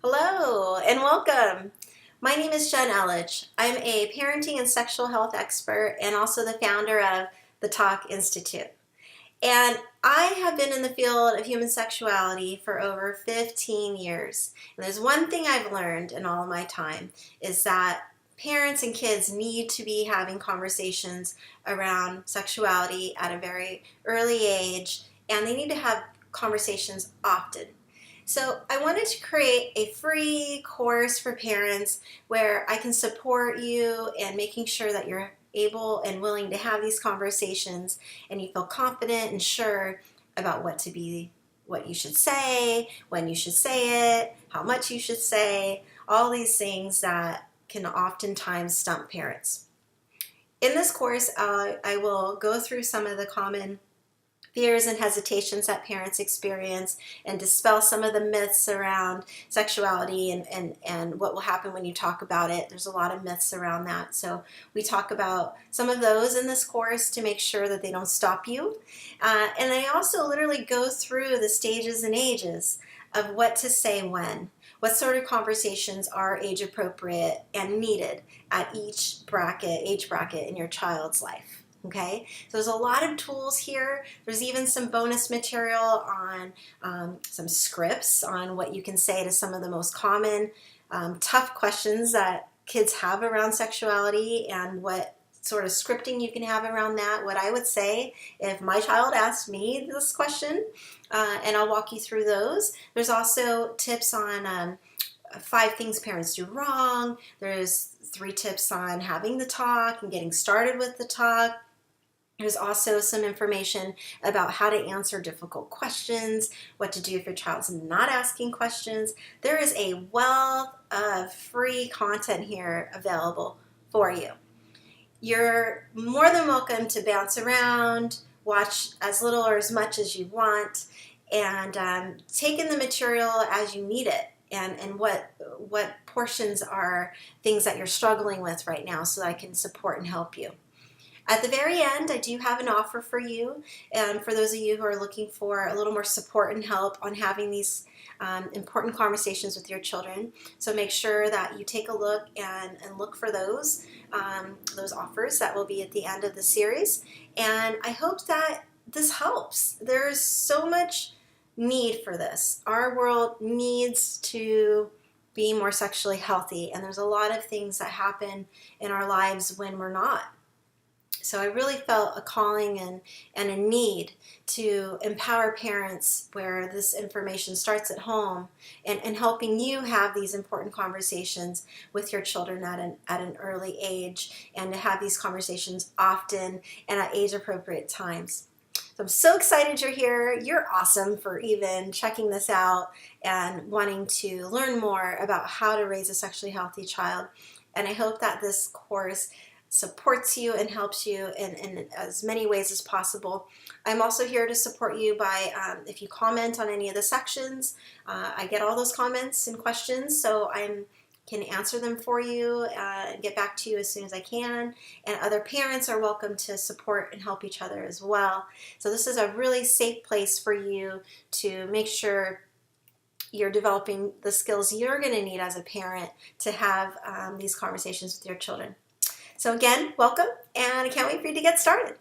Hello and welcome. My name is Jen Elledge. I'm a parenting and sexual health expert and also the founder of the Talk Institute. And I have been in the field of human sexuality for over 15 years. And there's one thing I've learned in all of my time is that parents and kids need to be having conversations around sexuality at a very early age, and they need to have conversations often. So I wanted to create a free course for parents where I can support you in making sure that you're able and willing to have these conversations and you feel confident and sure about what you should say, when you should say it, how much you should say, all these things that can oftentimes stump parents. In this course, I will go through some of the common fears and hesitations that parents experience and dispel some of the myths around sexuality and what will happen when you talk about it. There's a lot of myths around that. So we talk about some of those in this course to make sure that they don't stop you. And I also literally go through the stages and ages of what to say when. What sort of conversations are age appropriate and needed at each age bracket in your child's life. Okay, so there's a lot of tools here. There's even some bonus material on some scripts on what you can say to some of the most common tough questions that kids have around sexuality and what sort of scripting you can have around that. What I would say if my child asked me this question, and I'll walk you through those. There's also tips on 5 things parents do wrong. There's 3 tips on having the talk and getting started with the talk. There's also some information about how to answer difficult questions, what to do if your child's not asking questions. There is a wealth of free content here available for you. You're more than welcome to bounce around, watch as little or as much as you want, and take in the material as you need it. And what portions are things that you're struggling with right now so that I can support and help you. At the very end, I do have an offer for you, and for those of you who are looking for a little more support and help on having these important conversations with your children. So make sure that you take a look and look for those offers that will be at the end of the series. And I hope that this helps. There's so much need for this. Our world needs to be more sexually healthy, and there's a lot of things that happen in our lives when we're not. So I really felt a calling and a need to empower parents where this information starts at home and helping you have these important conversations with your children at an early age, and to have these conversations often and at age-appropriate times. So I'm so excited you're here. You're awesome for even checking this out and wanting to learn more about how to raise a sexually healthy child. And I hope that this course supports you and helps you in as many ways as possible. I'm also here to support you by, if you comment on any of the sections, I get all those comments and questions, so I can answer them for you and get back to you as soon as I can. And other parents are welcome to support and help each other as well. So this is a really safe place for you to make sure you're developing the skills you're going to need as a parent to have these conversations with your children. So again, welcome, and I can't wait for you to get started.